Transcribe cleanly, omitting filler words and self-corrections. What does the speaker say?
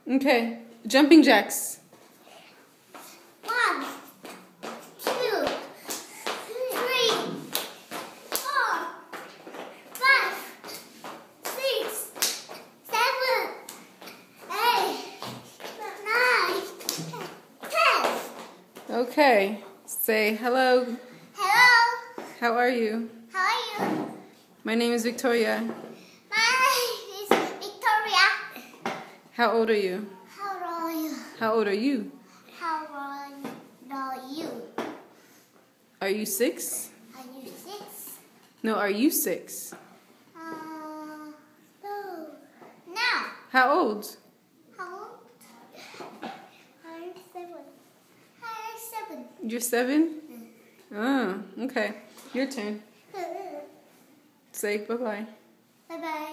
Okay. Jumping jacks. 1, 2, 3, 4, 5, 6, 7, 8, 9, 10. Okay. Say hello. Hello. How are you? How are you? My name is Victoria. My name is Victoria. How old are you? How are you? How old are you? How are you? Are you 6? Are you 6? No, are you 6? No. Now. How old? How old? I'm 7. I'm 7. You're 7? Oh, okay. Your turn. Say bye-bye. Bye bye.